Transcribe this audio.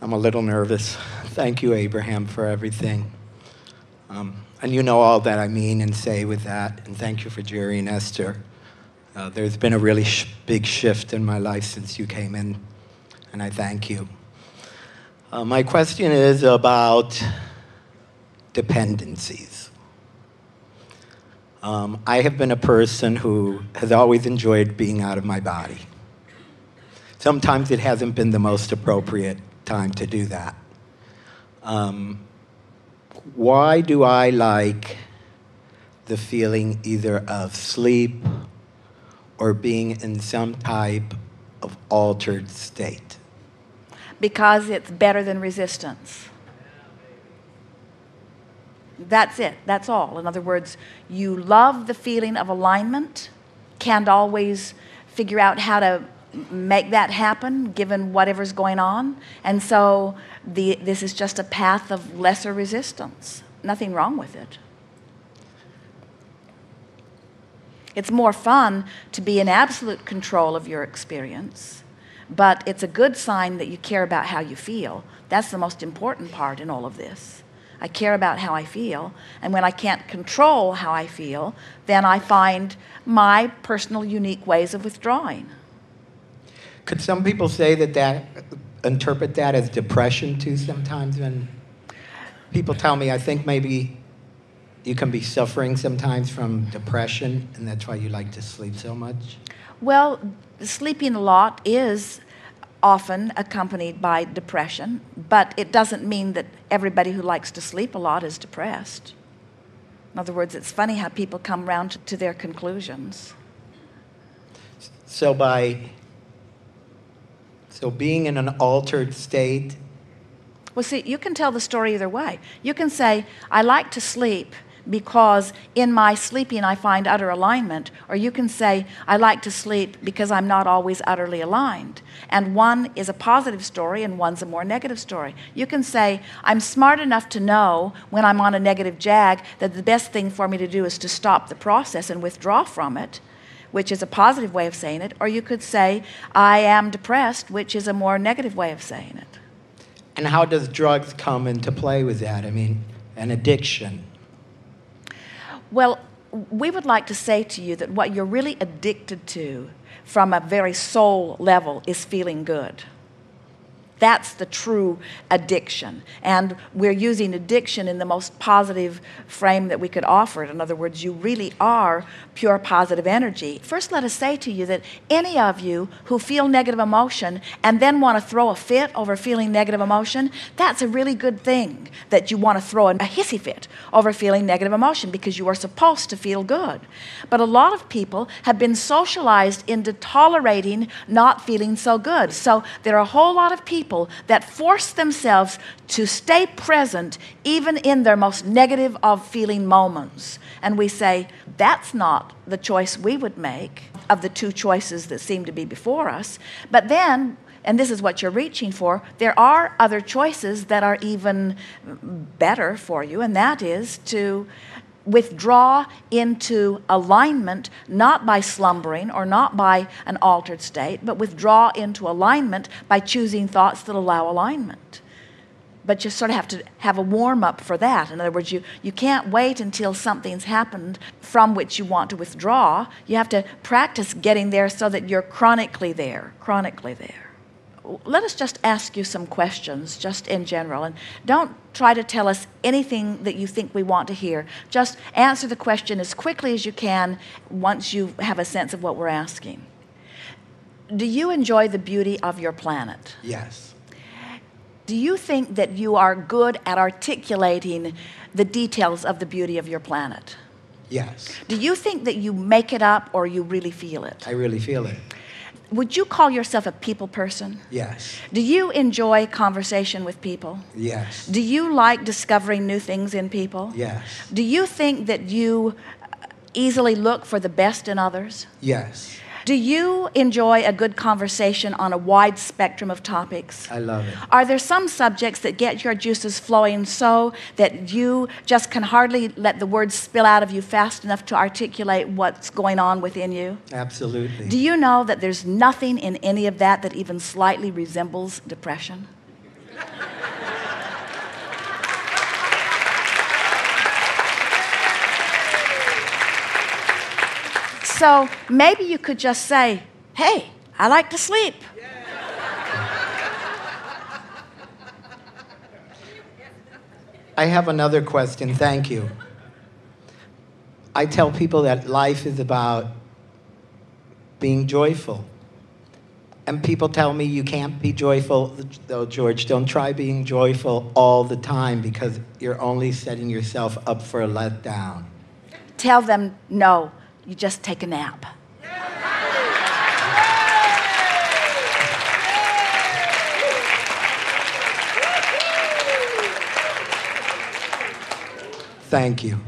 I'm a little nervous. Thank you, Abraham, for everything. And you know all that I mean and say with that. And thank you for Jerry and Esther. There's been a really big shift in my life since you came in, and I thank you. My question is about dependencies. I have been a person who has always enjoyed being out of my body. Sometimes it hasn't been the most appropriate time to do that. Why do I like the feeling either of sleep or being in some type of altered state? Because it's better than resistance. That's it. That's all. In other words, you love the feeling of alignment, can't always figure out how to make that happen given whatever's going on. And so this is just a path of lesser resistance. Nothing wrong with it. It's more fun to be in absolute control of your experience, but it's a good sign that you care about how you feel. That's the most important part in all of this. I care about how I feel, and when I can't control how I feel, then I find my personal unique ways of withdrawing. Could some people say that interpret that as depression too sometimes? When people tell me, I think maybe you can be suffering sometimes from depression, and that's why you like to sleep so much? Well, sleeping a lot is often accompanied by depression, but it doesn't mean that everybody who likes to sleep a lot is depressed. In other words, it's funny how people come around to their conclusions. So being in an altered state? Well, see, you can tell the story either way. You can say, I like to sleep because in my sleeping I find utter alignment, or you can say, I like to sleep because I'm not always utterly aligned. And one is a positive story and one's a more negative story. You can say, I'm smart enough to know when I'm on a negative jag that the best thing for me to do is to stop the process and withdraw from it, which is a positive way of saying it. Or you could say, I am depressed, which is a more negative way of saying it. And how does drugs come into play with that? I mean, an addiction. Well, we would like to say to you that what you're really addicted to from a very soul level is feeling good. That's the true addiction. And we're using addiction in the most positive frame that we could offer it. In other words, you really are pure positive energy. First, let us say to you that any of you who feel negative emotion and then want to throw a fit over feeling negative emotion, that's a really good thing, that you want to throw a hissy fit over feeling negative emotion, because you are supposed to feel good. But a lot of people have been socialized into tolerating not feeling so good. So there are a whole lot of people that force themselves to stay present even in their most negative of feeling moments. And we say, that's not the choice we would make of the two choices that seem to be before us. But then, and this is what you're reaching for, there are other choices that are even better for you, and that is to withdraw into alignment, not by slumbering or not by an altered state, but withdraw into alignment by choosing thoughts that allow alignment. But you sort of have to have a warm-up for that. In other words, you can't wait until something's happened from which you want to withdraw. You have to practice getting there so that you're chronically there, chronically there. Let us just ask you some questions, just in general. And don't try to tell us anything that you think we want to hear. Just answer the question as quickly as you can once you have a sense of what we're asking. Do you enjoy the beauty of your planet? Yes. Do you think that you are good at articulating the details of the beauty of your planet? Yes. Do you think that you make it up or you really feel it? I really feel it. Would you call yourself a people person? Yes. Do you enjoy conversation with people? Yes. Do you like discovering new things in people? Yes. Do you think that you easily look for the best in others? Yes. Do you enjoy a good conversation on a wide spectrum of topics? I love it. Are there some subjects that get your juices flowing so that you just can hardly let the words spill out of you fast enough to articulate what's going on within you? Absolutely. Do you know that there's nothing in any of that that even slightly resembles depression? so maybe you could just say, hey, I like to sleep. I have another question. Thank you. I tell people that life is about being joyful. And people tell me you can't be joyful. Oh, George, don't try being joyful all the time because you're only setting yourself up for a letdown. Tell them, no, you just take a nap. Thank you.